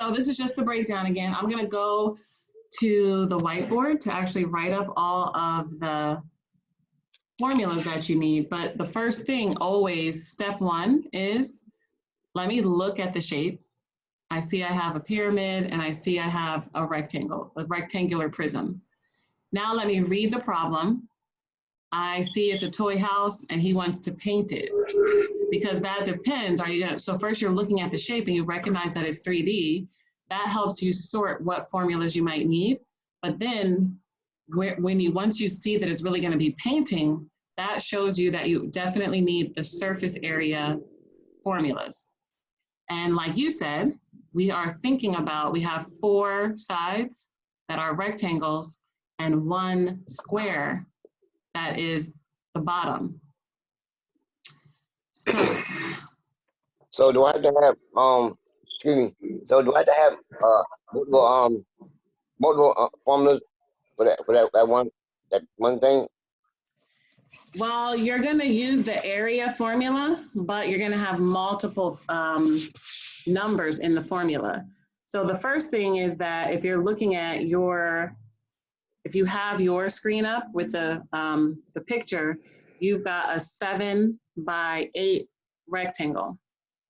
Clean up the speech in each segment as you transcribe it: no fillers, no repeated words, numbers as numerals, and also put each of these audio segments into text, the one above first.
So this is just the breakdown again. I'm gonna go to the whiteboard to actually write up all of the formulas that you need. But the first thing always, step one is, let me look at the shape. I see I have a pyramid and I see I have a rectangle, a rectangular prism. Now let me read the problem. I see it's a toy house and he wants to paint it. Because that depends, so first you're looking at the shape and you recognize that it's 3D. That helps you sort what formulas you might need. But then once you see that it's really gonna be painting, that shows you that you definitely need the surface area formulas. And like you said, we are thinking about, we have 4 sides that are rectangles and 1 square that is the bottom. So do I have to have excuse me? So do I have to have multiple formulas for that one thing? Well, you're going to use the area formula, but you're going to have multiple numbers in the formula. So the first thing is that if you're looking at if you have your screen up with the picture, you've got a 7 by 8 rectangle.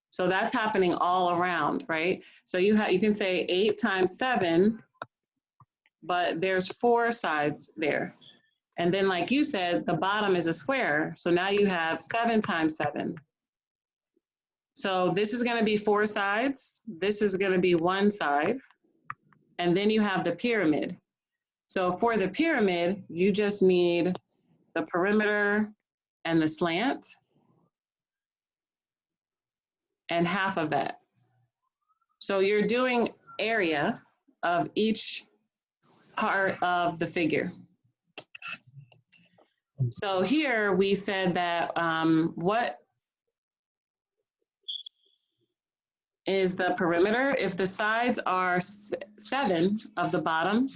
So that's happening all around, right? So you can say 8 times 7, but there's 4 sides there. And then like you said, the bottom is a square. So now you have 7 times 7. So this is gonna be 4 sides. This is gonna be 1 side. And then you have the pyramid. So for the pyramid, you just need the perimeter and the slant and half of that. So you're doing area of each part of the figure. So here we said that what is the perimeter? If the sides are 7 of the bottom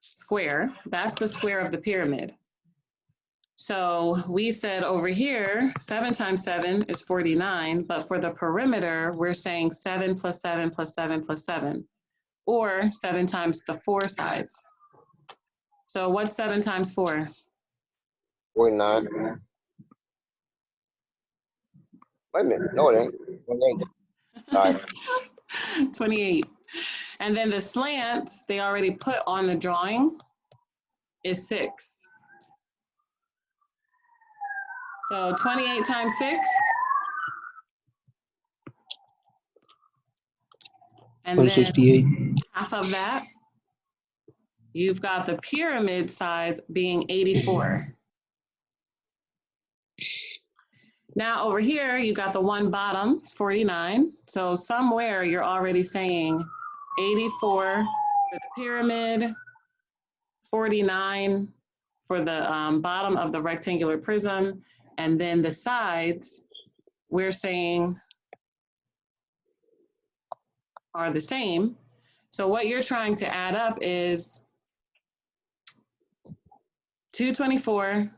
square, that's the square of the pyramid. So we said over here, 7 times 7 is 49, but for the perimeter, we're saying 7 plus 7 plus 7 plus 7, or 7 times the 4 sides. So what's 7 times 4? 49. Wait a minute, no it ain't. Sorry. 28. And then the slant, they already put on the drawing, is 6. So 28 times 6. And 168. Then half of that, you've got the pyramid sides being 84. Now over here, you got the one bottom, it's 49. So somewhere you're already saying 84 for the pyramid, 49 for the bottom of the rectangular prism, and then the sides, we're saying are the same. So what you're trying to add up is 224,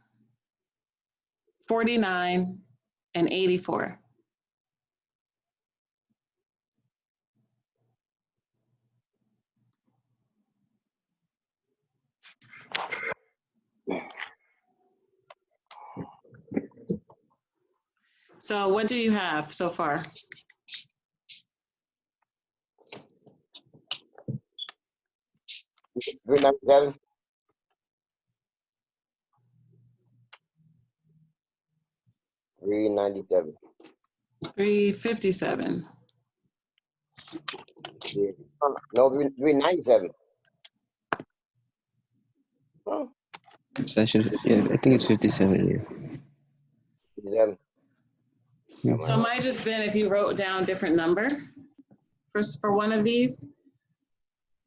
49, and 84. So what do you have so far? $397. $357. Yeah. No, $397. Oh. Yeah, I think it's 57 here. 57. So it might just been if you wrote down a different number for one of these.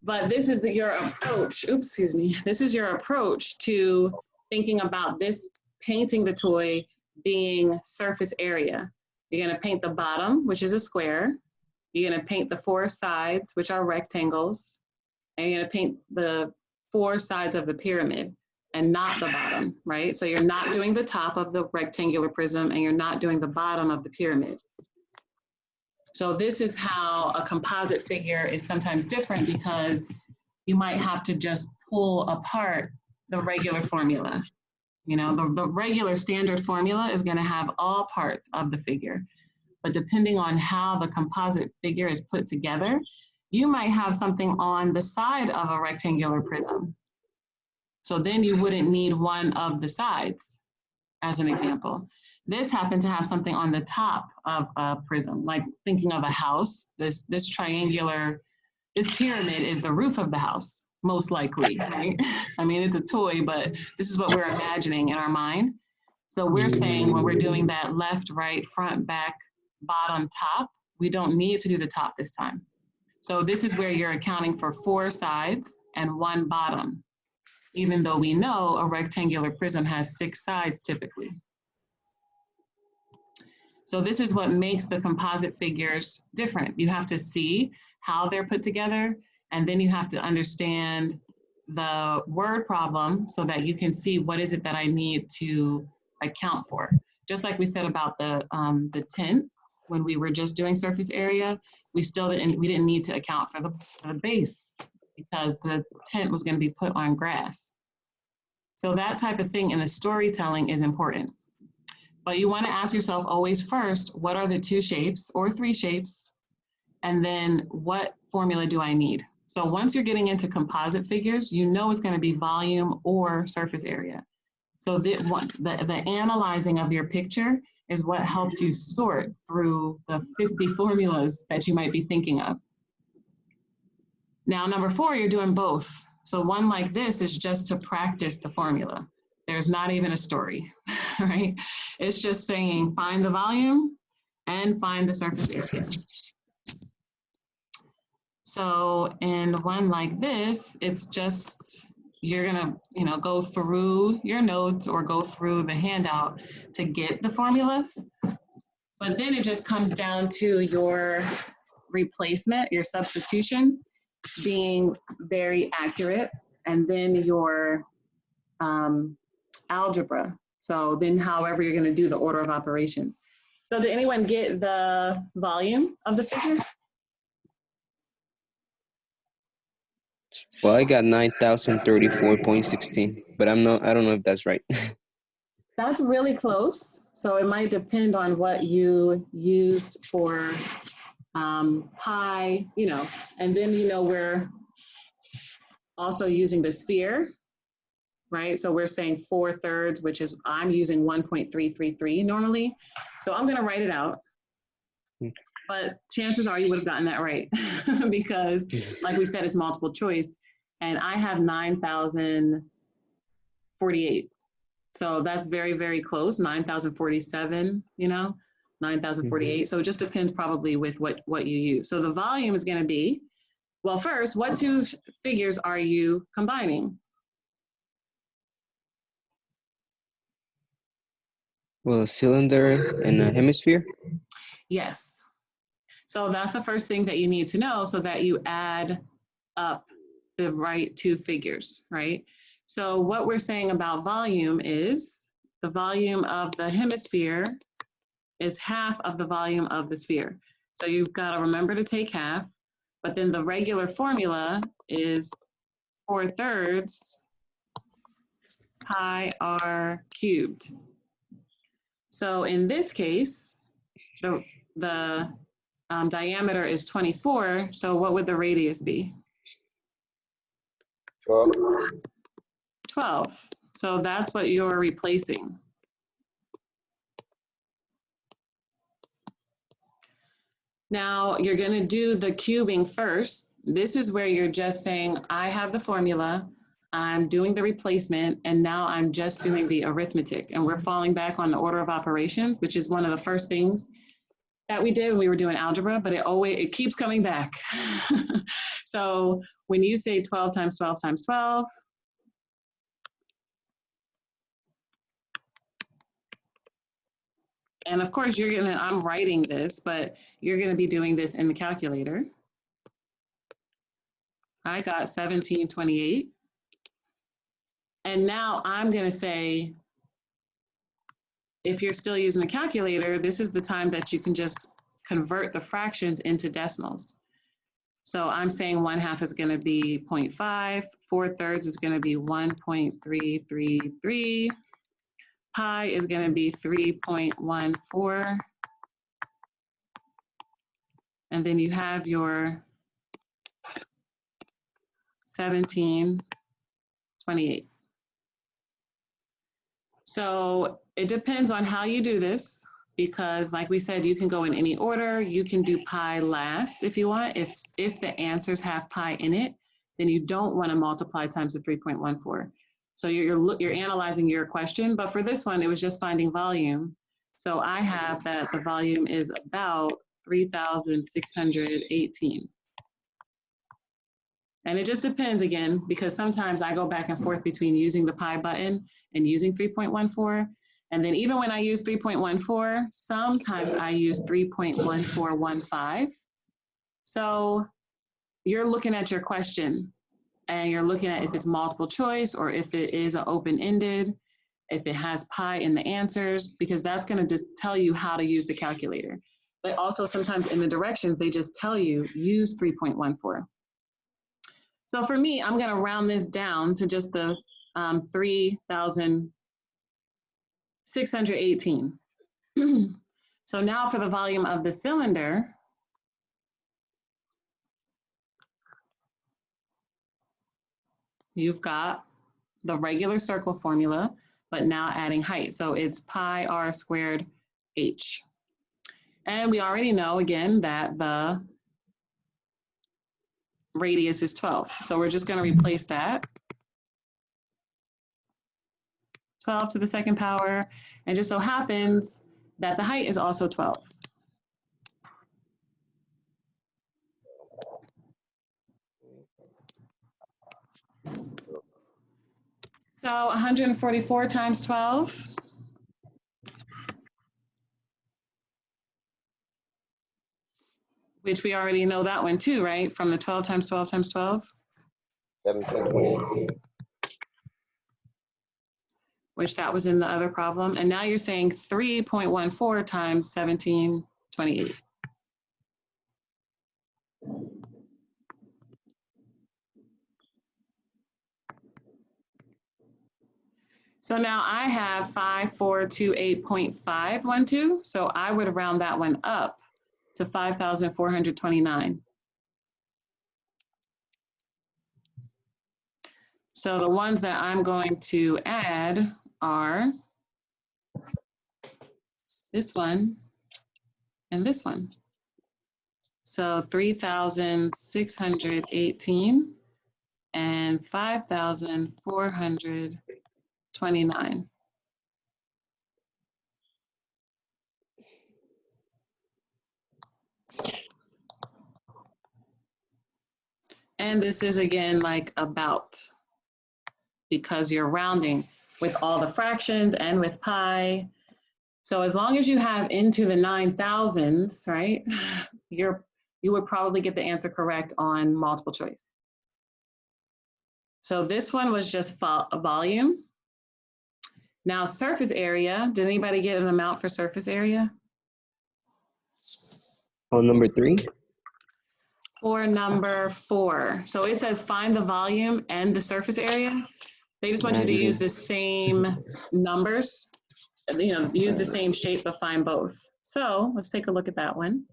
But this is your approach, oops, excuse me. This is your approach to thinking about this painting the toy being surface area. You're gonna paint the bottom, which is a square. You're gonna paint the 4 sides, which are rectangles. And you're gonna paint the 4 sides of the pyramid and not the bottom, right? So you're not doing the top of the rectangular prism and you're not doing the bottom of the pyramid. So this is how a composite figure is sometimes different, because you might have to just pull apart the regular formula. You know, the regular standard formula is going to have all parts of the figure. But depending on how the composite figure is put together, you might have something on the side of a rectangular prism. So then you wouldn't need one of the sides, as an example. This happened to have something on the top of a prism, like thinking of a house. This triangular, this pyramid is the roof of the house, most likely, right? I mean, it's a toy, but this is what we're imagining in our mind. So we're saying when we're doing that left, right, front, back, bottom, top, we don't need to do the top this time. So this is where you're accounting for 4 sides and 1 bottom, even though we know a rectangular prism has 6 sides typically. So this is what makes the composite figures different. You have to see how they're put together, and then you have to understand the word problem so that you can see what is it that I need to account for. Just like we said about the tent, when we were just doing surface area, we didn't need to account for the base, because the tent was going to be put on grass. So that type of thing in the storytelling is important. But you want to ask yourself always first, what are the 2 shapes or 3 shapes? And then what formula do I need? So once you're getting into composite figures, you know it's going to be volume or surface area. So the analyzing of your picture is what helps you sort through the 50 formulas that you might be thinking of. Now, number 4, you're doing both. So one like this is just to practice the formula. There's not even a story, right? It's just saying, find the volume and find the surface area. So in one like this, it's just, you're gonna, go through your notes or go through the handout to get the formulas. But then it just comes down to your replacement, your substitution being very accurate, and then your algebra. So then however you're gonna do the order of operations. So did anyone get the volume of the figure? Well, I got 9,034.16, but I don't know if that's right. That's really close. So it might depend on what you used for pi, and then, we're also using the sphere, right? So we're saying 4/3, which is, I'm using 1.333 normally. So I'm gonna write it out. But chances are you would have gotten that right because, like we said, it's multiple choice. And I have 9,048. So that's very, very close, 9,047, 9,048. So it just depends probably with what you use. So the volume is going to be, well, first, what 2 figures are you combining? Well, a cylinder and a hemisphere. Yes. So that's the first thing that you need to know so that you add up the right 2 figures, right? So what we're saying about volume is the volume of the hemisphere is half of the volume of the sphere. So you've got to remember to take half, but then the regular formula is 4/3 pi r cubed. So in this case, the diameter is 24, so what would the radius be? 12. So that's what you're replacing. Now you're going to do the cubing first. This is where you're just saying, I have the formula, I'm doing the replacement, and now I'm just doing the arithmetic. And we're falling back on the order of operations, which is one of the first things that we did when we were doing algebra, but it keeps coming back. So when you say 12 times 12 times 12, and of course I'm writing this, but you're gonna be doing this in the calculator. I got 1728. And now I'm gonna say, if you're still using the calculator, this is the time that you can just convert the fractions into decimals. So I'm saying 1/2 is going to be 0.5, 4/3 is going to be 1.333, pi is going to be 3.14, and then you have your 1728. So it depends on how you do this, because like we said, you can go in any order. You can do pi last if you want. If the answers have pi in it, then you don't want to multiply times the 3.14. So you're analyzing your question, but for this one, it was just finding volume. So I have that the volume is about 3,618. And it just depends again, because sometimes I go back and forth between using the pi button and using 3.14. And then even when I use 3.14, sometimes I use 3.1415. So you're looking at your question and you're looking at if it's multiple choice or if it is an open-ended, if it has pi in the answers, because that's going to just tell you how to use the calculator. But also sometimes in the directions, they just tell you use 3.14. So for me, I'm going to round this down to just the 3,618. So now for the volume of the cylinder, you've got the regular circle formula, but now adding height. So it's pi r squared h. And we already know, again, that the radius is 12. So we're just going to replace that. 12 to the second power. And just so happens that the height is also 12. So 144 times 12. Which we already know that one too, right? From the 12 times 12 times 12. 1728. Which that was in the other problem. And now you're saying 3.14 times 1728. So now I have 5428.512. So I would round that one up to 5,429. So the ones that I'm going to add are this one and this one. So 3,618 and 5,429. And this is again like about, because you're rounding with all the fractions and with pi. So as long as you have into the 9,000s, right, you would probably get the answer correct on multiple choice. So this one was just a volume. Now surface area, did anybody get an amount for surface area? On number 3? For number 4. So it says find the volume and the surface area. They just want you to use the same numbers, use the same shape, but find both. So let's take a look at that one.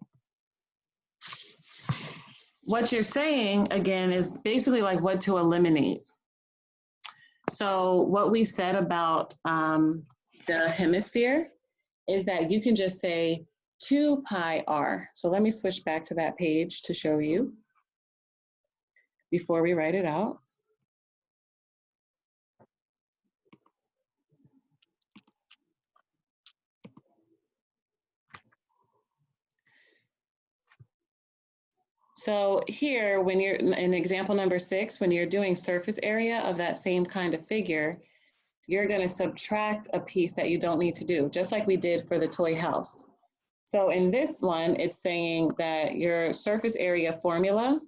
What you're saying, again, is basically like what to eliminate. So what we said about the hemisphere is that you can just say 2 pi r. So let me switch back to that page to show you before we write it out. So here, when you're in example number 6, when you're doing surface area of that same kind of figure, you're going to subtract a piece that you don't need to do, just like we did for the toy house. So in this one, it's saying that your surface area formula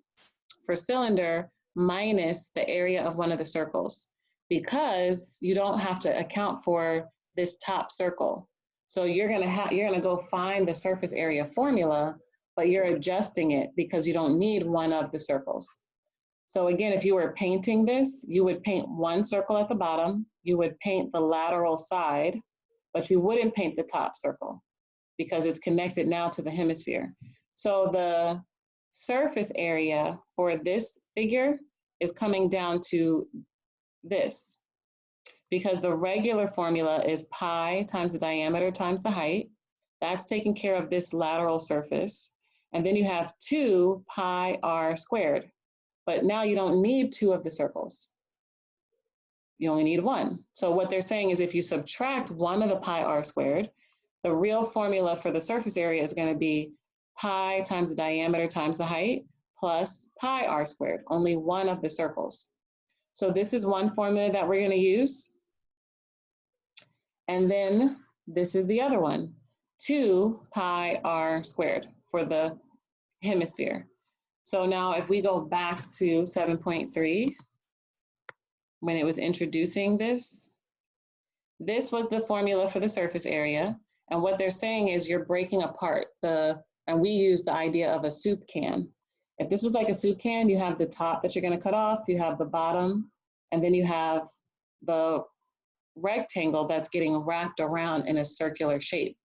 for cylinder minus the area of one of the circles, because you don't have to account for this top circle. So you're gonna go find the surface area formula, but you're adjusting it because you don't need one of the circles. So again, if you were painting this, you would paint one circle at the bottom, you would paint the lateral side, but you wouldn't paint the top circle because it's connected now to the hemisphere. So the surface area for this figure is coming down to this, because the regular formula is pi times the diameter times the height. That's taking care of this lateral surface. And then you have 2 pi r squared. But now you don't need 2 of the circles. You only need 1. So what they're saying is if you subtract 1 of the pi r squared, the real formula for the surface area is going to be pi times the diameter times the height plus pi r squared, only 1 of the circles. So this is one formula that we're going to use. And then this is the other one, 2 pi r squared for the hemisphere. So now if we go back to 7.3, when it was introducing this, this was the formula for the surface area. And what they're saying is you're breaking apart and we use the idea of a soup can. If this was like a soup can, you have the top that you're going to cut off, you have the bottom, and then you have the rectangle that's getting wrapped around in a circular shape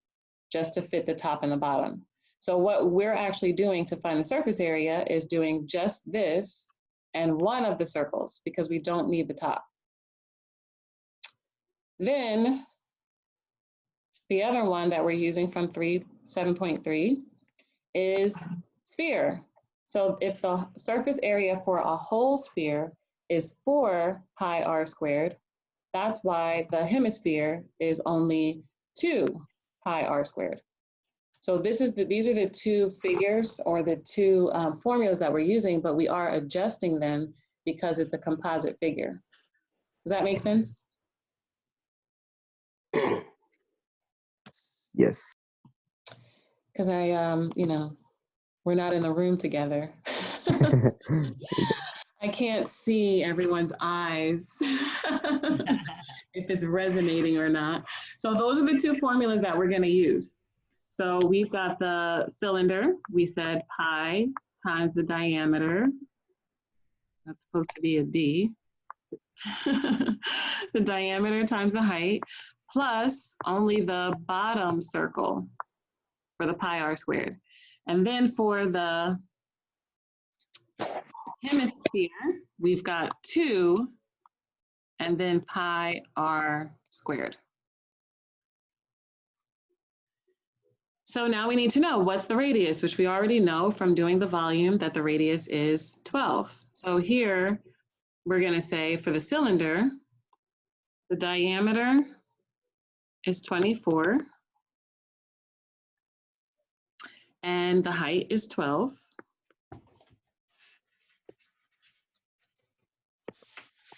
just to fit the top and the bottom. So what we're actually doing to find the surface area is doing just this and 1 of the circles because we don't need the top. Then the other one that we're using from 7.3 is sphere. So if the surface area for a whole sphere is 4 pi r squared, that's why the hemisphere is only 2 pi r squared. So these are the 2 figures or the 2 formulas that we're using, but we are adjusting them because it's a composite figure. Does that make sense? Yes. Because we're not in the room together. I can't see everyone's eyes if it's resonating or not. So those are the 2 formulas that we're going to use. So we've got the cylinder. We said pi times the diameter. That's supposed to be a D. The diameter times the height, plus only the bottom circle for the pi r squared. And then for the hemisphere, we've got 2 and then pi r squared. So now we need to know what's the radius, which we already know from doing the volume that the radius is 12. So here we're going to say for the cylinder, the diameter is 24 and the height is 12.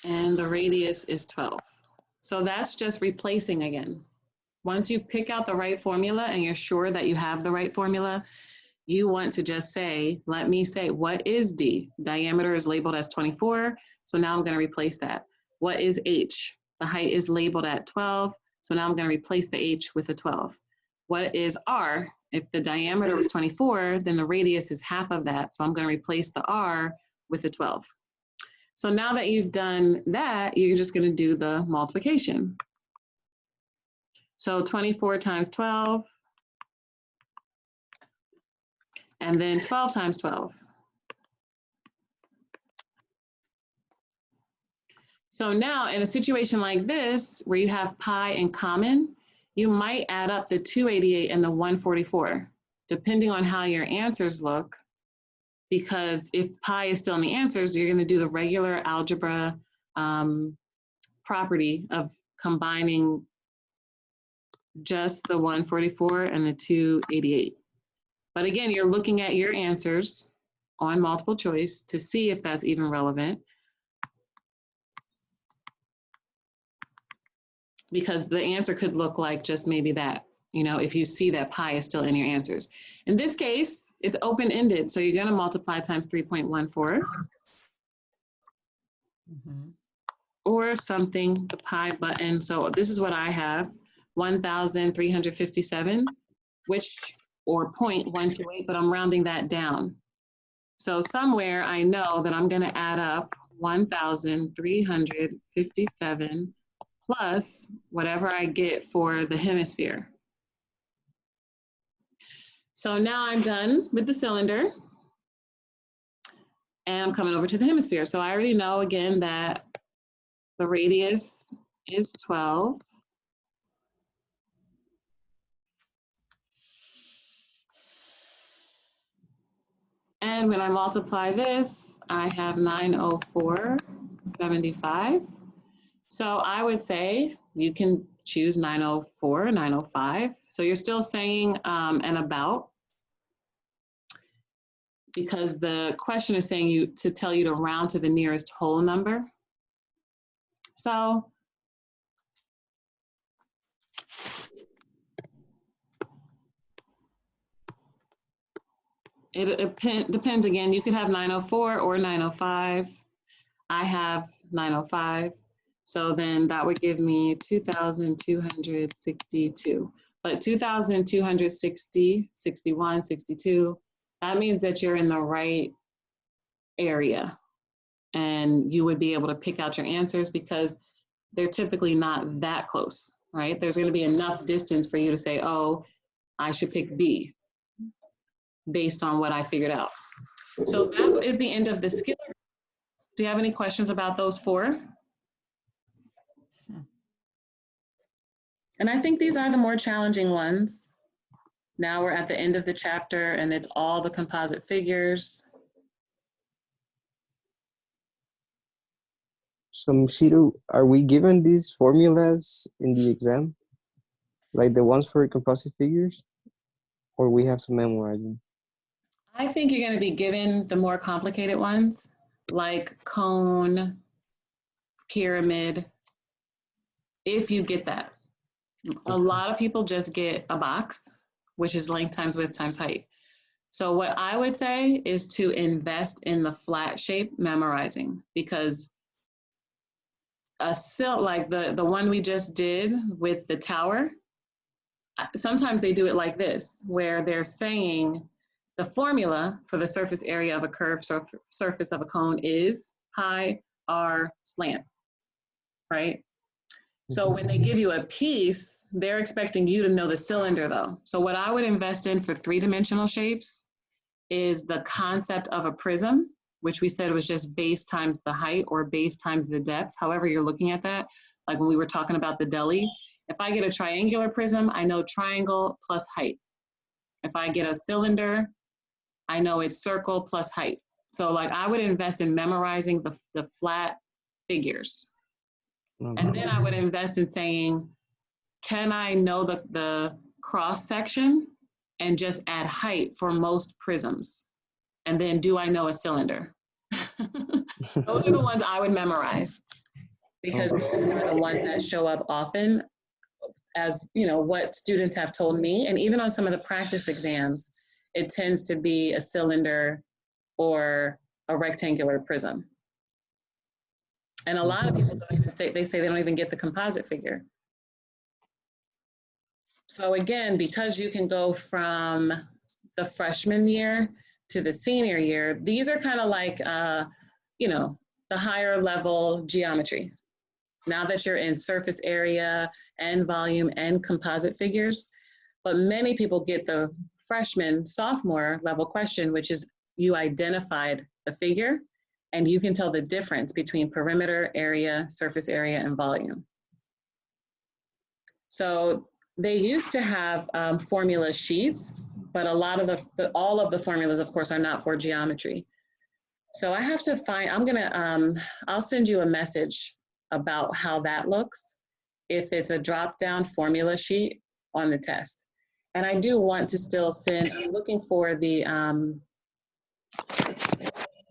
And the radius is 12. So that's just replacing again. Once you pick out the right formula and you're sure that you have the right formula, you want to just say, let me say, what is D? Diameter is labeled as 24, so now I'm going to replace that. What is H? The height is labeled at 12, so now I'm going to replace the H with a 12. What is R? If the diameter was 24, then the radius is half of that, so I'm going to replace the R with a 12. So now that you've done that, you're just going to do the multiplication. So 24 times 12, and then 12 times 12. So now in a situation like this, where you have pi in common, you might add up the 288 and the 144, depending on how your answers look. Because if pi is still in the answers, you're going to do the regular algebra property of combining just the 144 and the 288. But again, you're looking at your answers on multiple choice to see if that's even relevant. Because the answer could look like just maybe that, if you see that pi is still in your answers. In this case, it's open-ended, so you're going to multiply times 3.14. Or something, the pi button. So this is what I have. 1,357, or 0.128, but I'm rounding that down. So somewhere I know that I'm gonna add up 1,357 plus whatever I get for the hemisphere. So now I'm done with the cylinder and I'm coming over to the hemisphere. So I already know again that the radius is 12. And when I multiply this, I have 904.75. So I would say you can choose 904, 905. So you're still saying and about, because the question is saying to tell you to round to the nearest whole number. So it depends again. You could have 904 or 905. I have 905. So then that would give me 2,262. But 2,260, 61, 62, that means that you're in the right area. And you would be able to pick out your answers because they're typically not that close, right? There's going to be enough distance for you to say, oh, I should pick B based on what I figured out. So that is the end of the skill. Do you have any questions about those four? And I think these are the more challenging ones. Now we're at the end of the chapter and it's all the composite figures. So, Msiru, are we given these formulas in the exam? Like the ones for composite figures? Or we have to memorize them? I think you're going to be given the more complicated ones, like cone, pyramid, if you get that. A lot of people just get a box, which is length times width times height. So what I would say is to invest in the flat shape memorizing, because like the one we just did with the tower, sometimes they do it like this, where they're saying the formula for the surface area of a curved surface of a cone is pi r slant, right? So when they give you a piece, they're expecting you to know the cylinder though. So what I would invest in for three-dimensional shapes is the concept of a prism, which we said was just base times the height or base times the depth, however you're looking at that. Like when we were talking about the deli, if I get a triangular prism, I know triangle plus height. If I get a cylinder, I know it's circle plus height. So like I would invest in memorizing the flat figures. And then I would invest in saying, can I know the cross section and just add height for most prisms? And then do I know a cylinder? Those are the ones I would memorize because those are the ones that show up often as, you know, what students have told me. And even on some of the practice exams, it tends to be a cylinder or a rectangular prism. And a lot of people don't even say, they say they don't even get the composite figure. So again, because you can go from the freshman year to the senior year, these are kind of like, you know, the higher level geometry. Now that you're in surface area and volume and composite figures, but many people get the freshman, sophomore level question, which is you identified the figure and you can tell the difference between perimeter, area, surface area, and volume. So they used to have formula sheets, but a lot of all of the formulas, of course, are not for geometry. So I have to find, I'll send you a message about how that looks if it's a drop-down formula sheet on the test. And I do want to still send, I'm looking for the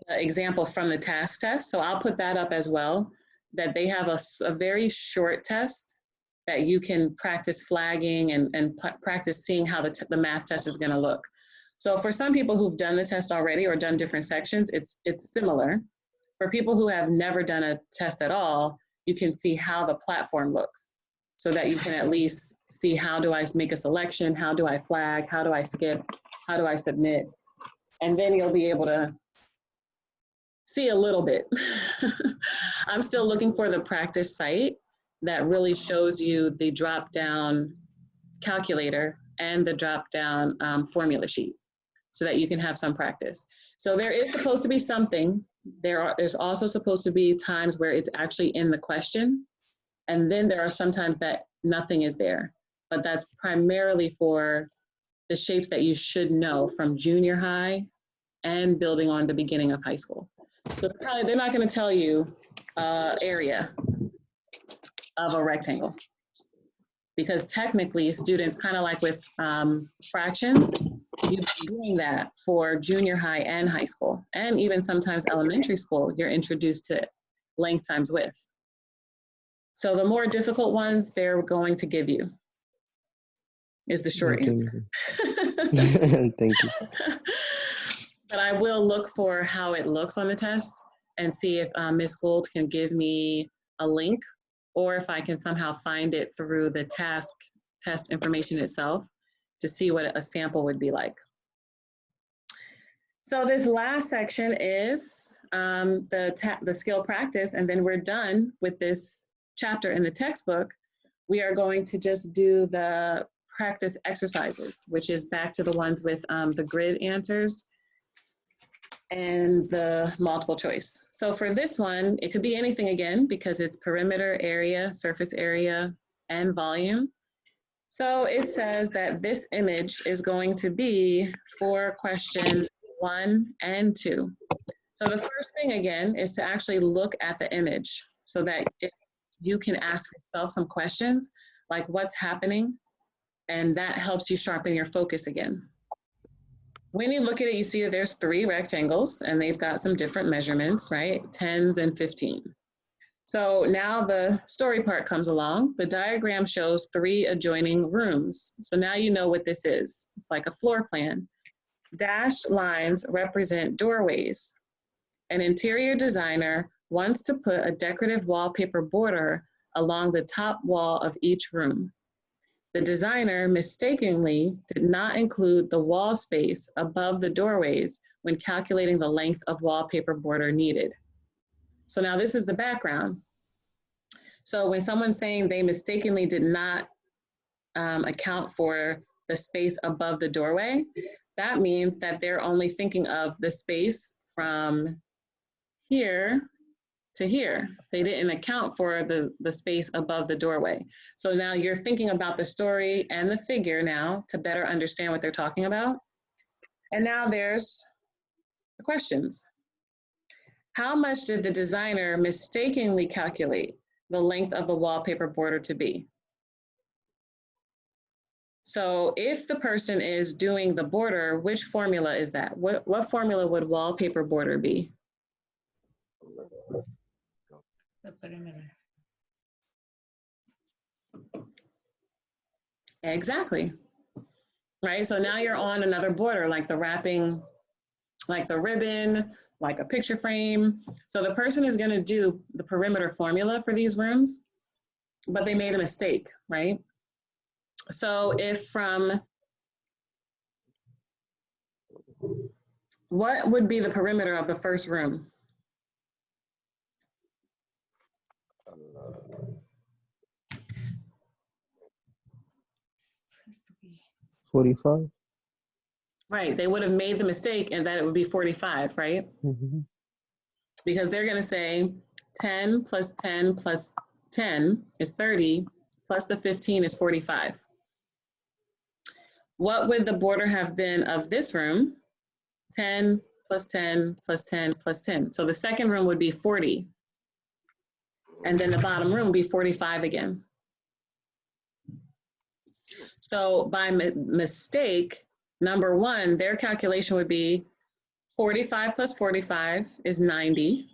example from the TASC test. So I'll put that up as well, that they have a very short test that you can practice flagging and practice seeing how the math test is gonna look. So for some people who've done the test already or done different sections, it's similar. For people who have never done a test at all, you can see how the platform looks. so that you can at least see, how do I make a selection? How do I flag? How do I skip? How do I submit? And then you'll be able to see a little bit. I'm still looking for the practice site that really shows you the drop-down calculator and the drop-down formula sheet so that you can have some practice. So there is supposed to be something. There's also supposed to be times where it's actually in the question. And then there are sometimes that nothing is there. But that's primarily for the shapes that you should know from junior high and building on the beginning of high school. So probably they're not going to tell you area of a rectangle, because technically students, kind of like with fractions, you're doing that for junior high and high school, and even sometimes elementary school, you're introduced to length times width. So the more difficult ones they're going to give you is the short answer. Thank you. But I will look for how it looks on the test and see if Ms. Gould can give me a link, or if I can somehow find it through the TASC test information itself to see what a sample would be like. So this last section is the skill practice, and then we're done with this chapter in the textbook. We are going to just do the practice exercises, which is back to the ones with the grid answers and the multiple choice. So for this one, it could be anything again, because it's perimeter, area, surface area, and volume. So it says that this image is going to be for question 1 and 2. So the first thing again is to actually look at the image so that you can ask yourself some questions like what's happening, and that helps you sharpen your focus again. When you look at it, you see that there's 3 rectangles and they've got some different measurements, right? 10s and 15. So now the story part comes along. The diagram shows 3 adjoining rooms. So now you know what this is. It's like a floor plan. Dashed lines represent doorways. An interior designer wants to put a decorative wallpaper border along the top wall of each room. The designer mistakenly did not include the wall space above the doorways when calculating the length of wallpaper border needed. So now this is the background. So when someone's saying they mistakenly did not account for the space above the doorway, that means that they're only thinking of the space from here to here. They didn't account for the space above the doorway. So now you're thinking about the story and the figure now to better understand what they're talking about. And now there's the questions. How much did the designer mistakenly calculate the length of the wallpaper border to be? So if the person is doing the border, which formula is that? What formula would wallpaper border be? The perimeter. Exactly. Right, so now you're on another border, like the wrapping, like the ribbon, like a picture frame. So the person is gonna do the perimeter formula for these rooms, but they made a mistake, right? So if what would be the perimeter of the first room? 45. Right, they would have made the mistake and that it would be 45, right? Mm-hmm. Because they're gonna say 10 plus 10 plus 10 is 30, plus the 15 is 45. What would the border have been of this room? 10 plus 10 plus 10 plus 10. So the second room would be 40. And then the bottom room would be 45 again. So by mistake, number 1, their calculation would be 45 plus 45 is 90,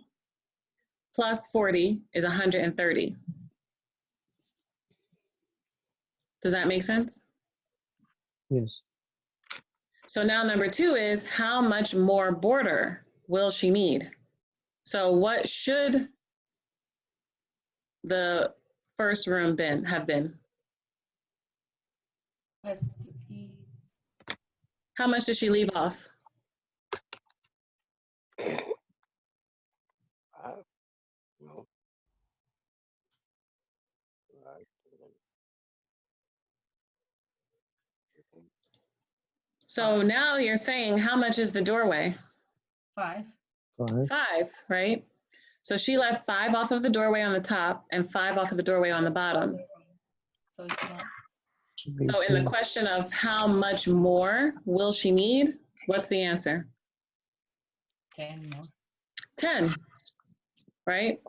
plus 40 is 130. Does that make sense? Yes. So now number 2 is how much more border will she need? So what should the first room have been? Has to be How much did she leave off? No. So now you're saying how much is the doorway? 5. 5. 5, right? So she left 5 off of the doorway on the top and 5 off of the doorway on the bottom. So it's not So in the 10. question of how much more will she need, what's the answer? 10 more. 10, right?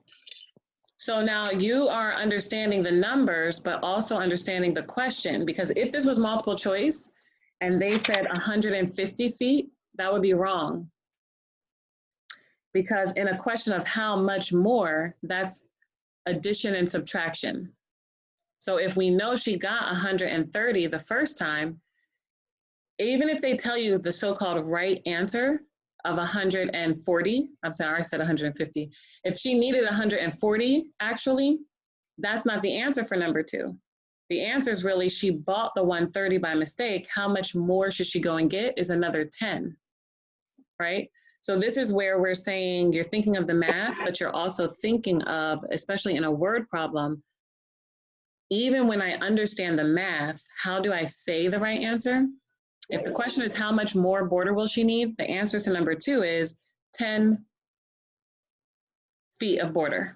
So now you are understanding the numbers, but also understanding the question, because if this was multiple choice and they said 150 feet, that would be wrong. Because in a question of how much more, that's addition and subtraction. So if we know she got 130 the first time, even if they tell you the so-called right answer of 140, I'm sorry, I said 150. If she needed 140, actually, that's not the answer for number 2. The answer is really she bought the 130 by mistake. How much more should she go and get is another 10, right? So this is where we're saying you're thinking of the math, but you're also thinking of, especially in a word problem, even when I understand the math, how do I say the right answer? If the question is how much more border will she need, the answer to number 2 is 10 feet of border.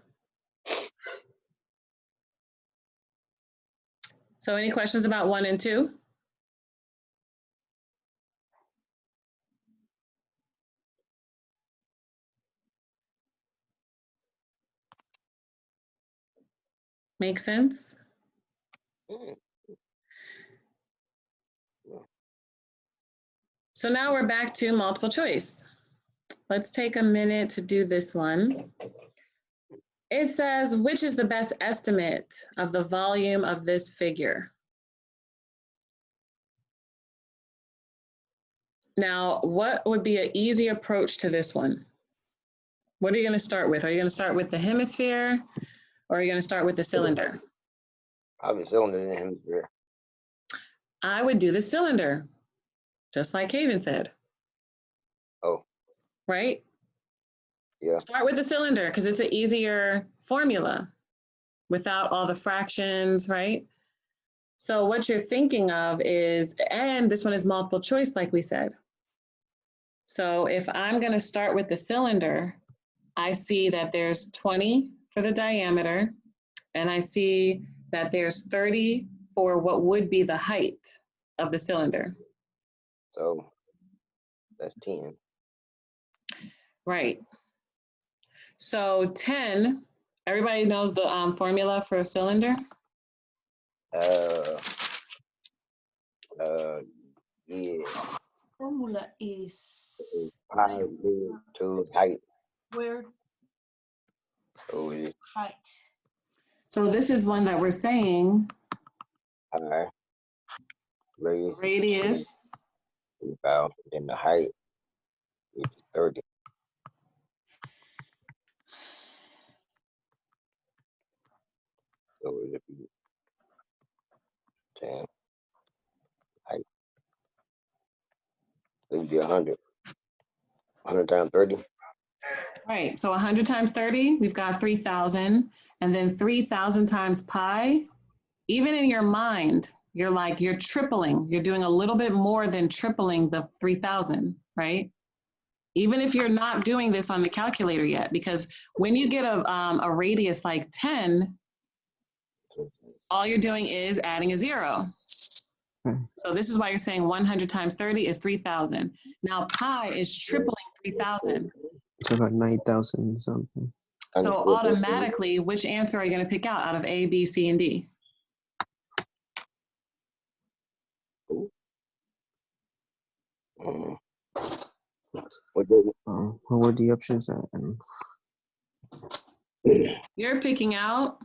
So any questions about 1 and 2? Make sense? So now we're back to multiple choice. Let's take a minute to do this one. It says, which is the best estimate of the volume of this figure? Now, what would be an easy approach to this one? What are you going to start with? Are you going to start with the hemisphere or are you going to start with the cylinder? I'll be cylinder in the hemisphere. I would do the cylinder, just like Haven said. Oh. Right? Yeah. Start with the cylinder because it's an easier formula without all the fractions, right? So what you're thinking of is, and this one is multiple choice, like we said. So if I'm going to start with the cylinder, I see that there's 20 for the diameter, and I see that there's 30 for what would be the height of the cylinder. So that's 10. Right. So 10, everybody knows the formula for a cylinder? Yeah. Formula is Pi to height. where So it's height. So this is one that we're saying pi radius 3,000. Then the height is 30. So it'll be 10. Height. It'll be 100. 100 times 30. Right, so 100 times 30, we've got 3,000, and then 3,000 times pi. Even in your mind, you're like, you're tripling. You're doing a little bit more than tripling the 3,000, right? Even if you're not doing this on the calculator yet, because when you get a radius like 10, all you're doing is adding a 0. So this is why you're saying 100 times 30 is 3,000. Now pi is tripling 3,000. It's about 9,000 something. So automatically, which answer are you going to pick out of A, B, C, and D? What were the options? You're picking out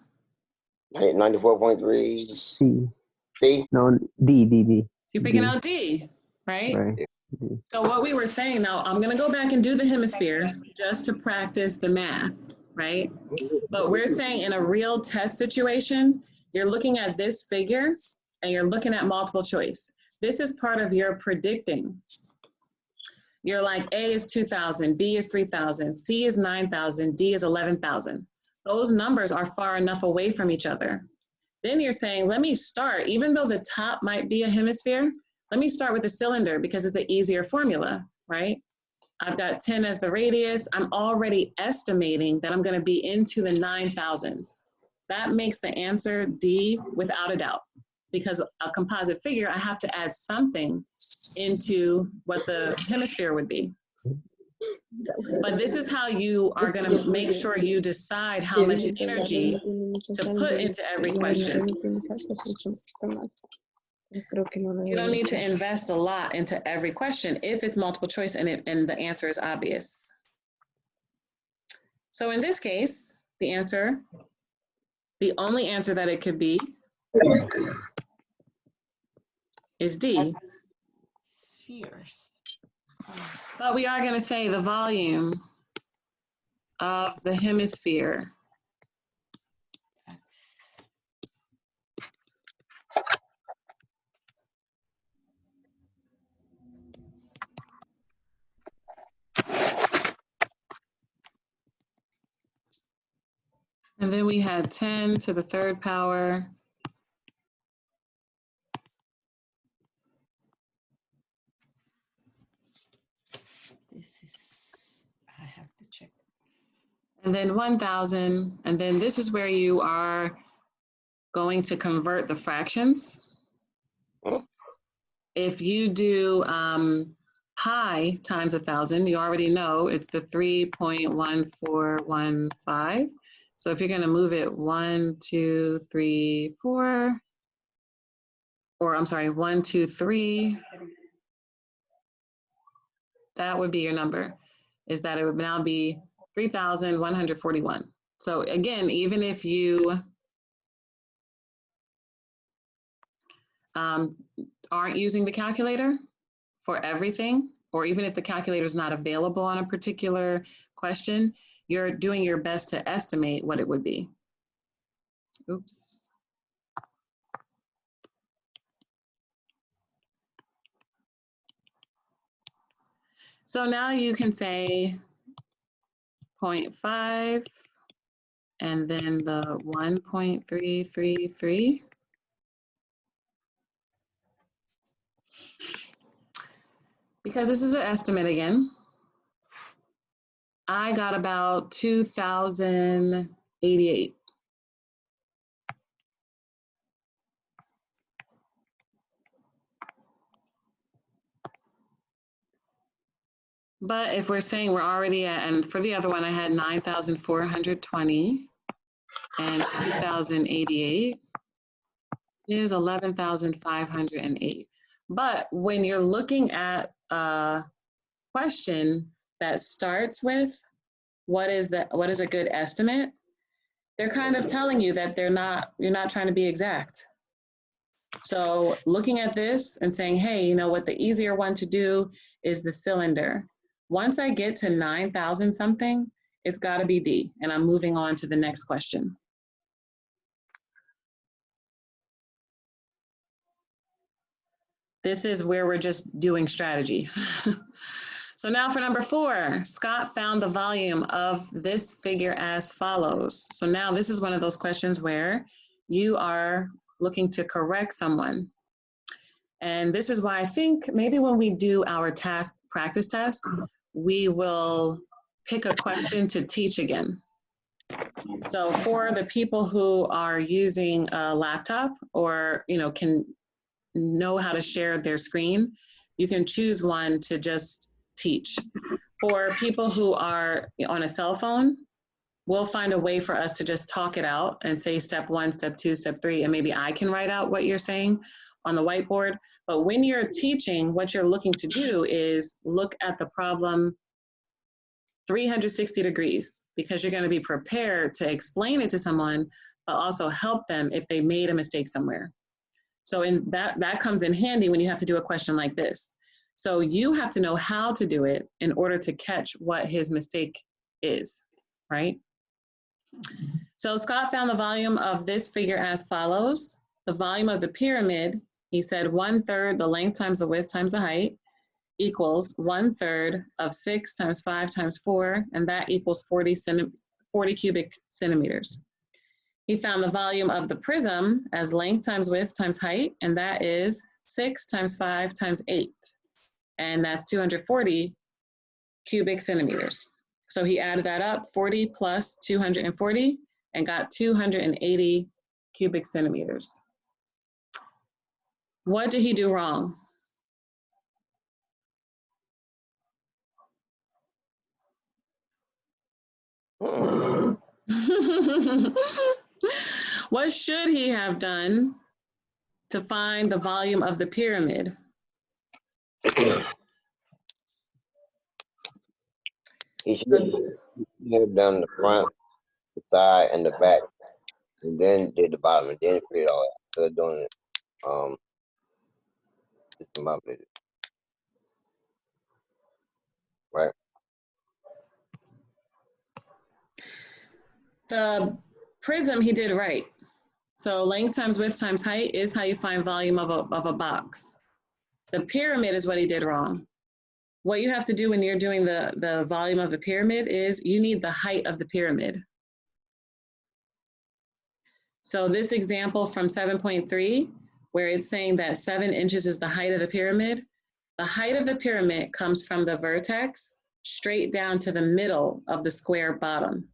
94.3. C. C? No, D. You're picking D. out D, right? Right. D. So what we were saying now, I'm going to go back and do the hemisphere just to practice the math. right? But we're saying in a real test situation, you're looking at this figure and you're looking at multiple choice. This is part of your predicting. You're like, A is 2,000, B is 3,000, C is 9,000, D is 11,000. Those numbers are far enough away from each other. Then you're saying, let me start, even though the top might be a hemisphere, let me start with the cylinder because it's an easier formula, right? I've got 10 as the radius. I'm already estimating that I'm going to be into the 9,000s. That makes the answer D without a doubt, because a composite figure, I have to add something into what the hemisphere would be. But this is how you are going to make sure you decide how much energy to put into every question. You don't need to invest a lot into every question if it's multiple choice and the answer is obvious. So in this case, the only answer that it could be is D. Spheres. But we are going to say the volume of the hemisphere. That's And then we had 10 to the third power. this is, I have to check. And then 1,000. And then this is where you are going to convert the fractions. If you do pi times 1,000, you already know it's the 3.1415. So if you're going to move it 1, 2, 3, 4, or I'm sorry, 1, 2, 3, that would be your number, is that it would now be 3,141. So again, even if you aren't using the calculator for everything, or even if the calculator is not available on a particular question, you're doing your best to estimate what it would be. Oops. So now you can say 0.5 and then the 1.333. Because this is an estimate again, I got about 2,088. But if we're saying we're already at, and for the other one, I had 9,420 and 2,088 is 11,508. But when you're looking at a question that starts with what is a good estimate, they're kind of telling you that you're not trying to be exact. So looking at this and saying, hey, you know what, the easier one to do is the cylinder. Once I get to 9,000 something, it's got to be D, and I'm moving on to the next question. This is where we're just doing strategy. So now for number 4, Scott found the volume of this figure as follows. So now this is one of those questions where you are looking to correct someone. And this is why I think maybe when we do our TASC practice test, we will pick a question to teach again. So for the people who are using a laptop or, can know how to share their screen, you can choose one to just teach. For people who are on a cell phone, we'll find a way for us to just talk it out and say step 1, step 2, step 3, and maybe I can write out what you're saying on the whiteboard. But when you're teaching, what you're looking to do is look at the problem 360 degrees, because you're going to be prepared to explain it to someone, but also help them if they made a mistake somewhere. So that comes in handy when you have to do a question like this. So you have to know how to do it in order to catch what his mistake is, right? So Scott found the volume of this figure as follows. The volume of the pyramid, he said 1/3 the length times the width times the height equals 1/3 of 6 times 5 times 4, and that equals 40 cubic centimeters. He found the volume of the prism as length times width times height, and that is 6 times 5 times 8, and that's 240 cubic centimeters. So he added that up, 40 plus 240, and got 280 cubic centimeters. What did he do wrong? What should he have done to find the volume of the pyramid? He should have done the front, the side, and the back, and then did the bottom, and then figured all that. Instead of doing it, discombobulated. Right. The prism he did right. So length times width times height is how you find volume of a box. The pyramid is what he did wrong. What you have to do when you're doing the volume of the pyramid is you need the height of the pyramid. So this example from 7.3, where it's saying that 7 inches is the height of the pyramid of the pyramid comes from the vertex straight down to the middle of the square bottom.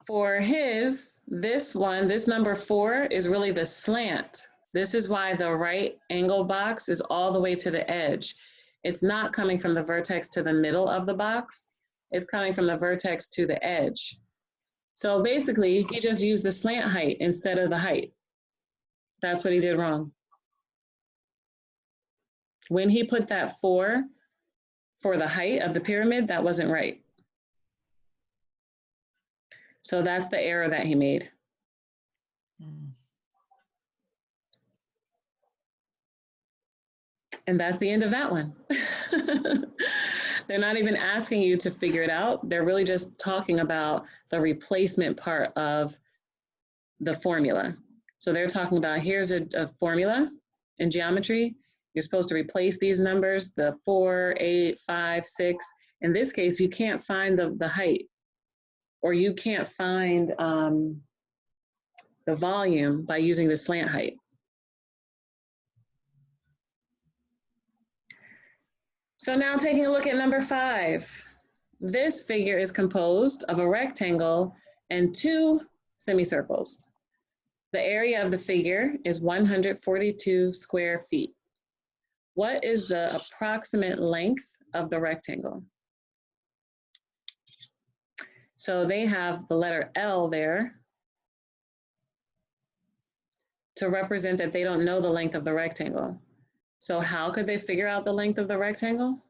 For his, this number 4 is really the slant. This is why the right angle box is all the way to the edge. It's not coming from the vertex to the middle of the box. It's coming from the vertex to the edge. So basically, he just used the slant height instead of the height. That's what he did wrong. When he put that 4 for the height of the pyramid, that wasn't right. So that's the error that he made. And that's the end of that one. They're not even asking you to figure it out. They're really just talking about the replacement part of the formula. So they're talking about, here's a formula in geometry. You're supposed to replace these numbers, the 4, 8, 5, 6. In this case, you can't find the height, or you can't find the volume by using the slant height. So now taking a look at number 5. This figure is composed of a rectangle and 2 semicircles. The area of the figure is 142 square feet. What is the approximate length of the rectangle? So they have the letter L there to represent that they don't know the length of the rectangle. So how could they figure out the length of the rectangle?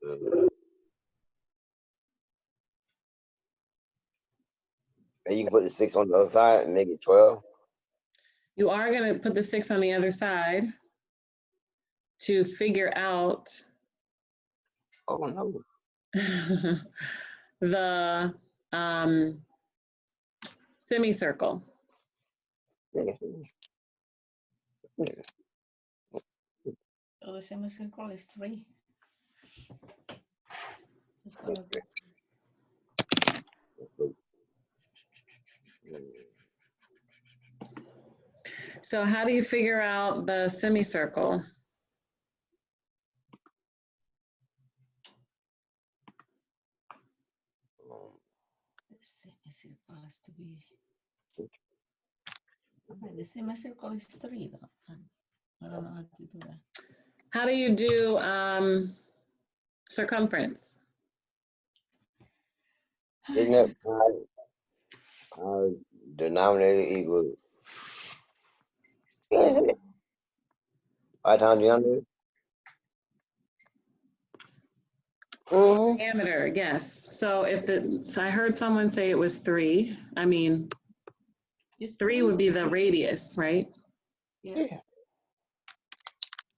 And you can put the 6 on the other side and make it 12. You are going to put the 6 on the other side to figure out Oh no. the semicircle. Yeah. So the semicircle is 3. So how do you figure out the semicircle? The semicircle has to be. The semicircle is 3, though. I don't know how to do that. How do you do circumference? Isn't that denominator equals 5 times the under? Diameter, yes. So I heard someone say it was 3. I mean, It's 3 would be the radius, right? Yeah.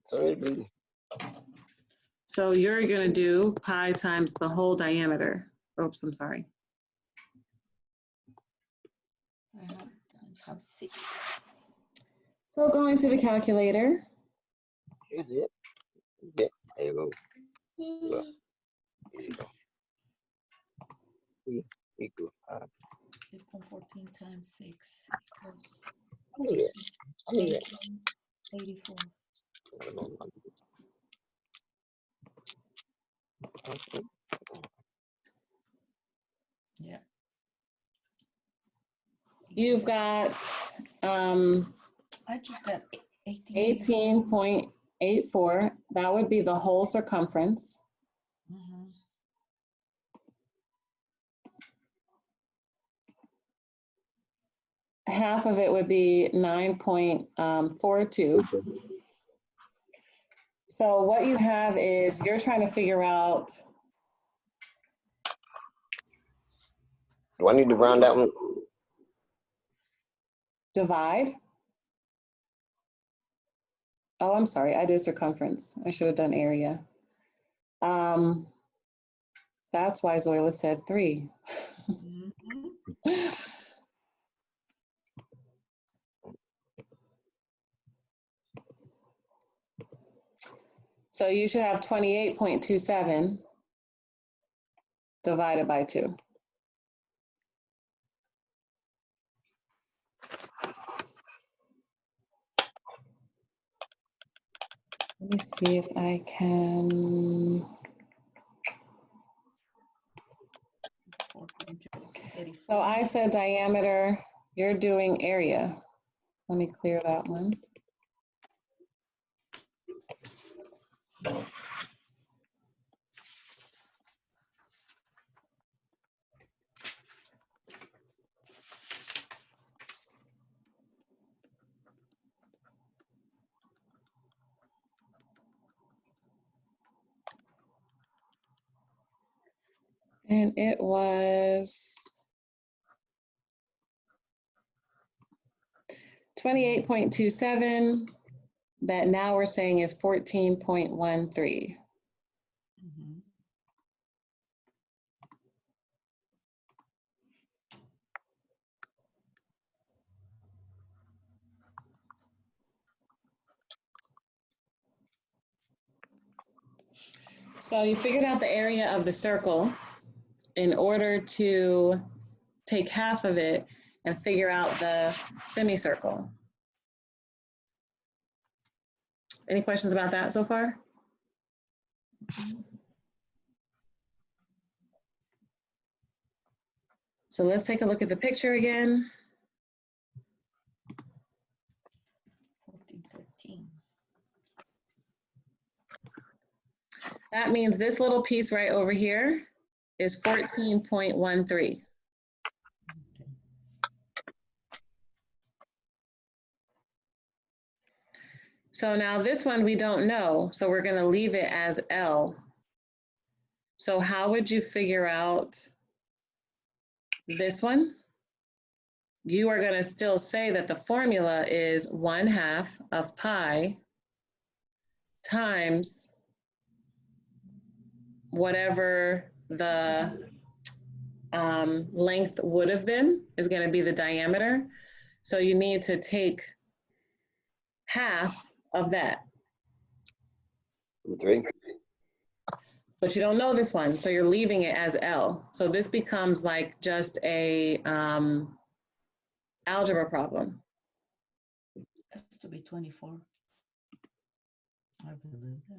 So it'd be So you're gonna do pi times the whole diameter. Oops, I'm sorry. I have 6. So going to the calculator, is it. Yeah. There you go. Well, there you go. Equal. 14 times 6 equals I mean, 84. Yeah. you've got I just got 1884. 18.84. That would be the whole circumference. Mm-hmm. Half of it would be 9.42. So what you have is you're trying to figure out, do I need to round that one? divide. Oh, I'm sorry, I did circumference. I should have done area. That's why Zoila said 3. Mm-hmm. So you should have 28.27 divided by 2. Let me see if I can. 14, So I said diameter, you're doing area. Let me clear that one. And it was 28.27 that now we're saying is 14.13. Mm-hmm. So you figured out the area of the circle in order to take half of it and figure out the semicircle. Any questions about that so far? So let's take a look at the picture again. 14, 13. That means this little piece right over here is 14.13. Okay. So now this one we don't know, so we're going to leave it as L. So how would you figure out this one? You are going to still say that the formula is 1/2 of pi times whatever the length would have been is going to be the diameter. So you need to take half of that. 3. But you don't know this one, so you're leaving it as L. So this becomes like just a algebra problem. Has to be 24. I believe that.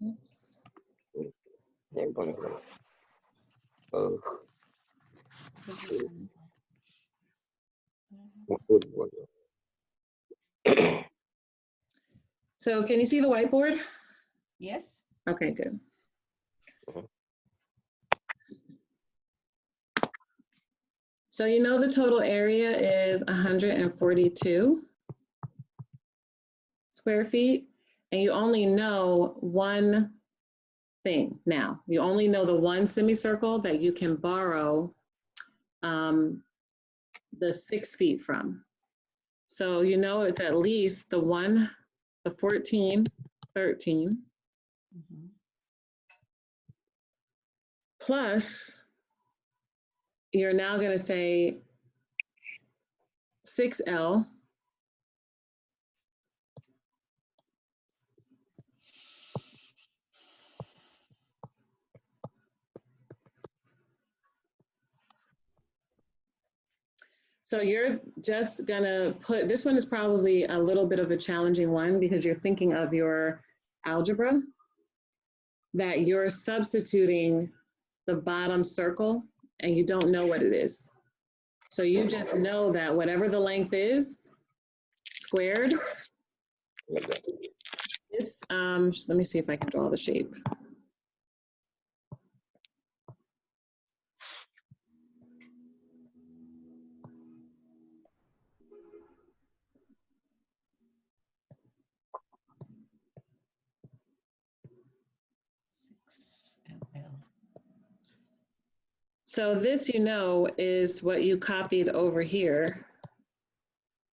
Oops. Yeah, we're gonna go. So can you see the whiteboard? Yes. Okay, good. So you know the total area is 142 square feet, and you only know one thing now. You only know the one semicircle that you can borrow the 6 feet from. So you know it's at least the 14, 13, Mhm. plus you're now going to say 6L So you're just gonna put, this one is probably a little bit of a challenging one because you're thinking of your algebra, that you're substituting the bottom circle and you don't know what it is. So you just know that whatever the length is, squared, this, let me see if I can draw the shape. So this, you know, is what you copied over here,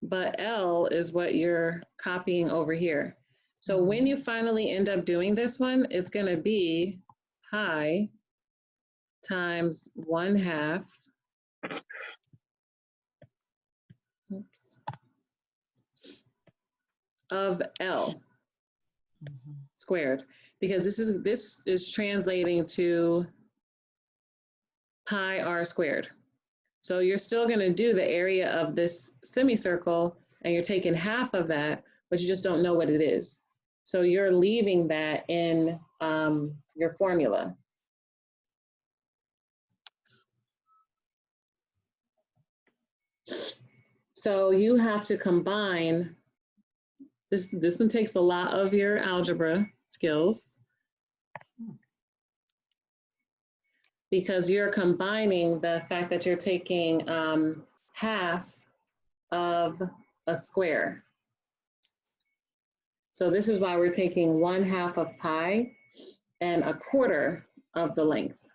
but L is what you're copying over here. So when you finally end up doing this one, it's going to be pi times 1/2 of L squared, because this is translating to pi r squared. So you're still going to do the area of this semicircle and you're taking half of that, but you just don't know what it is. So you're leaving that in your formula. So you have to combine, this one takes a lot of your algebra skills, because you're combining the fact that you're taking half of a square. So this is why we're taking 1/2 of pi and 1/4 of the length.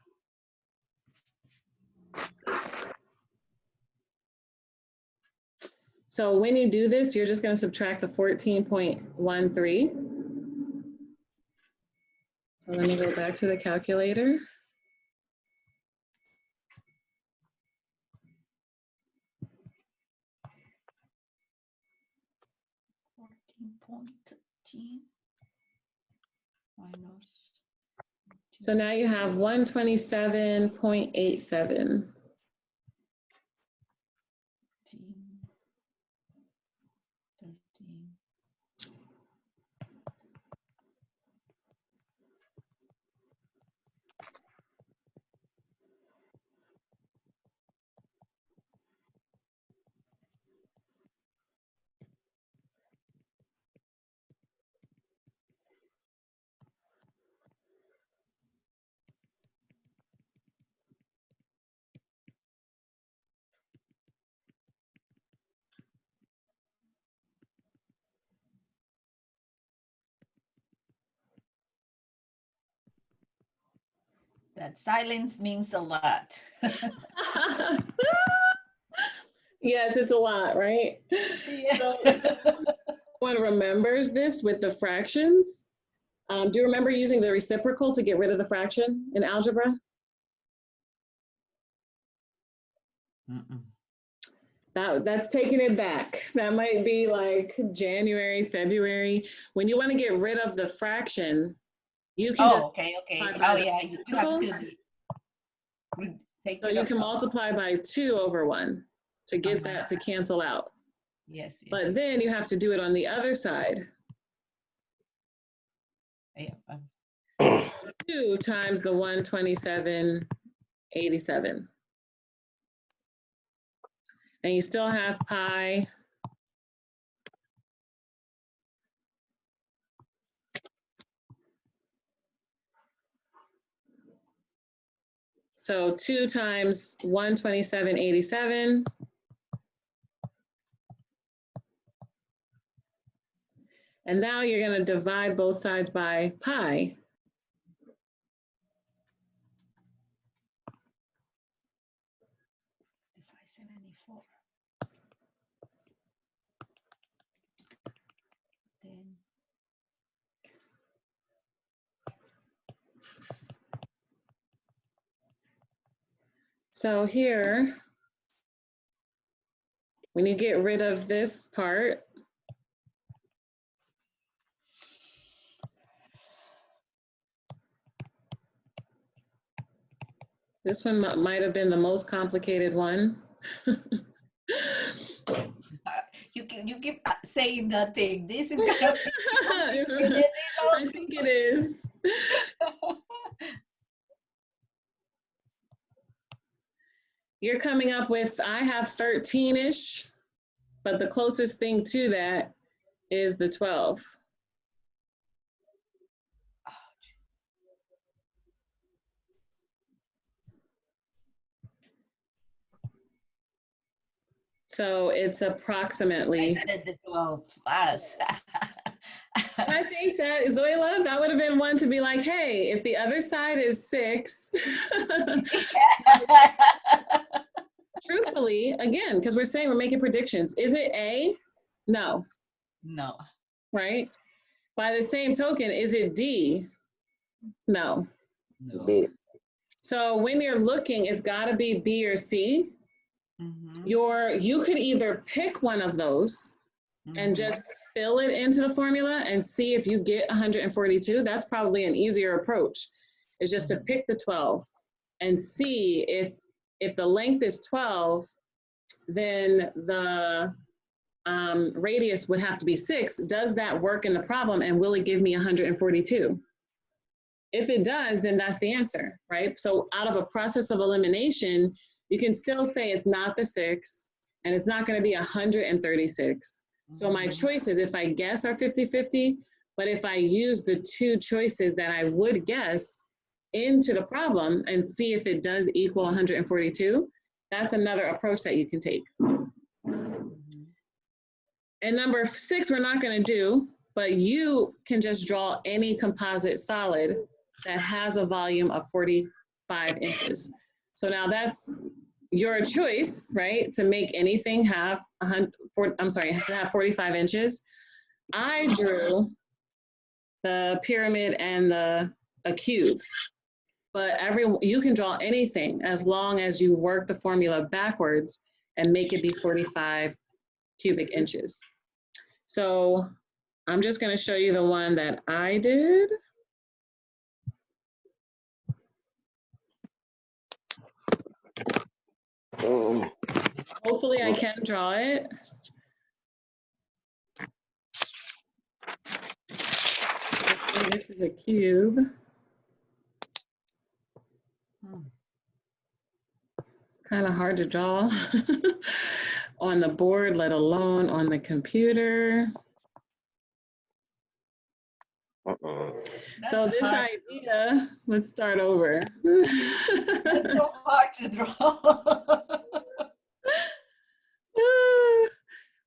So when you do this, you're just going to subtract the 14.13. So let me go back to the calculator. So now you have 127.87. That silence means a lot. Yes, it's a lot, right? Yeah. So one remembers this with the fractions. Do you remember using the reciprocal to get rid of the fraction in algebra? That's taking it back. That might be like January, February. When you want to get rid of the fraction, you can just Okay. multiply Oh, by yeah, you have to take so it you up. can multiply by 2/1 to get that to cancel out. Yes. But then you have to do it on the other side. Yeah. 2 times the 127.87. And you still have pi. So 2 times 127.87. And now you're going to divide both sides by pi. So here, when you get rid of this part, this one might have been the most complicated one. You keep saying that thing. This is gonna be complicated. I think it is. You're coming up with, I have 13-ish, but the closest thing to that is the 12. So it's approximately. I said the 12 plus. I think that, Zoila, that would have been one to be like, hey, if the other side is 6, truthfully, again, because we're saying we're making predictions, is it A? No. No. Right? By the same token, is it D? No. No. B. So when you're looking, it's got to be B or C. Mm-hmm. You could either pick one of those and just fill it into the formula and see if you get 142. That's probably an easier approach, is just to pick the 12 and see if the length is 12, then the radius would have to be 6. Does that work in the problem, and will it give me 142? If it does, then that's the answer, right? So out of a process of elimination, you can still say it's not the 6, and it's not going to be 136. So my choices, if I guess, are 50-50, but if I use the 2 choices that I would guess into the problem and see if it does equal 142, that's another approach that you can take. And number 6, we're not going to do, but you can just draw any composite solid that has a volume of 45 inches. So now that's your choice, right? To make anything have 45 inches. I drew the pyramid and a cube, but you can draw anything as long as you work the formula backwards and make it be 45 cubic inches. So I'm just going to show you the one that I did. Hopefully I can draw it. This is a cube. It's kind of hard to draw on the board, let alone on the computer. So this idea, let's start over. That's so hard to draw.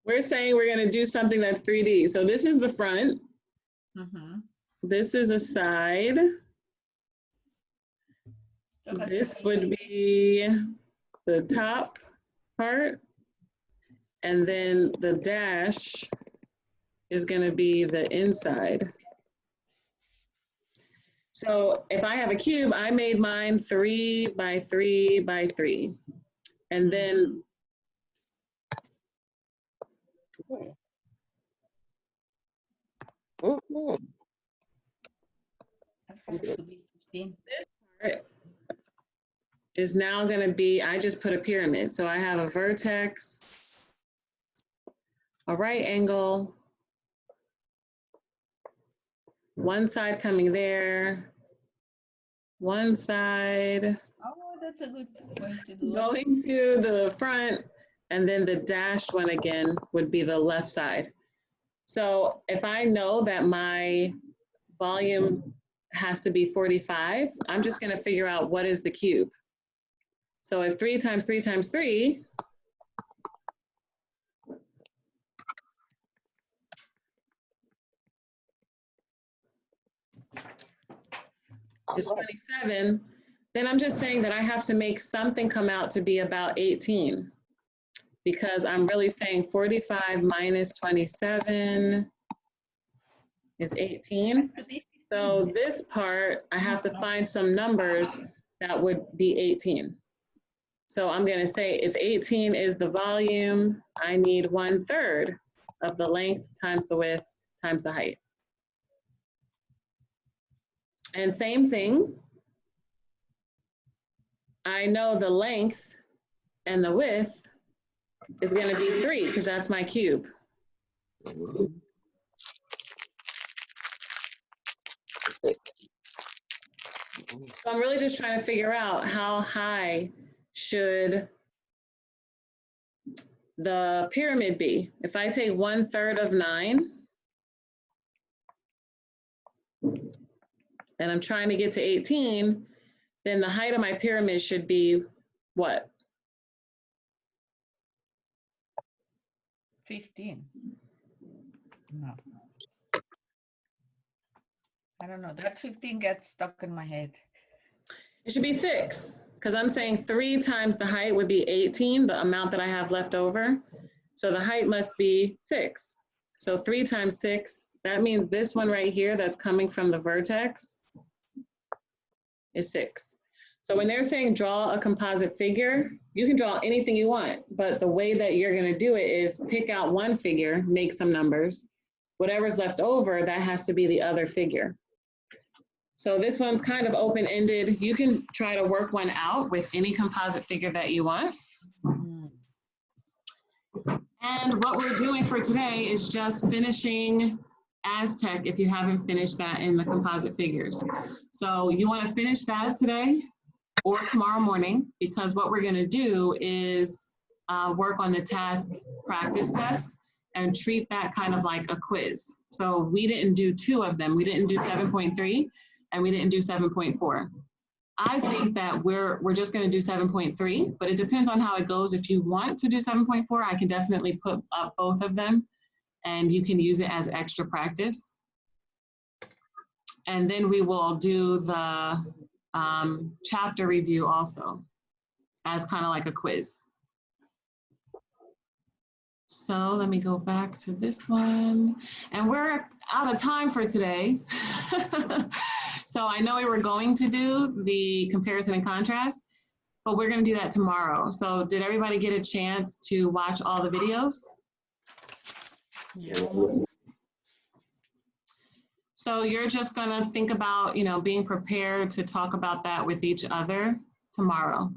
We're saying we're going to do something that's 3D. So this is the front. This is a side. So this would be the top part. And then the dash is going to be the inside. So if I have a cube, I made mine 3 by 3 by 3. And then That's to be 15. this part is now going to be, I just put a pyramid. So I have a vertex, a right angle, one side coming there, one side Oh, that's a good way to do it. going to the front, and then the dashed one again would be the left side. So if I know that my volume has to be 45, I'm just going to figure out what is the cube. So if 3 times 3 times 3 is 27, then I'm just saying that I have to make something come out to be about 18, because I'm really saying 45 minus 27 is 18. So this part, I have to find some numbers that would be 18. So I'm going to say if 18 is the volume, I need 1/3 of the length times the width times the height. And same thing, I know the length and the width is going to be 3 because that's my cube. So I'm really just trying to figure out how high should the pyramid be. If I take 1/3 of 9, and I'm trying to get to 18, then the height of my pyramid should be what? 15. No. I don't know. That 15 gets stuck in my head. It should be 6, because I'm saying 3 times the height would be 18, the amount that I have left over. So the height must be 6. So 3 times 6, that means this one right here that's coming from the vertex is 6. So when they're saying draw a composite figure, you can draw anything you want, but the way that you're going to do it is pick out one figure, make some numbers. Whatever's left over, that has to be the other figure. So this one's kind of open-ended. You can try to work one out with any composite figure that you want. And what we're doing for today is just finishing Aztec if you haven't finished that in the composite figures. So you want to finish that today or tomorrow morning, because what we're going to do is work on the TASC practice test and treat that kind of like a quiz. So we didn't do 2 of them. We didn't do 7.3 and we didn't do 7.4. I think that we're just going to do 7.3, but it depends on how it goes. If you want to do 7.4, I can definitely put up both of them and you can use it as extra practice. And then we will do the chapter review also as kind of like a quiz. So let me go back to this one. And we're out of time for today. So I know we were going to do the comparison and contrast, but we're going to do that tomorrow. So did everybody get a chance to watch all the videos? Yeah. So you're just going to think about, being prepared to talk about that with each other tomorrow.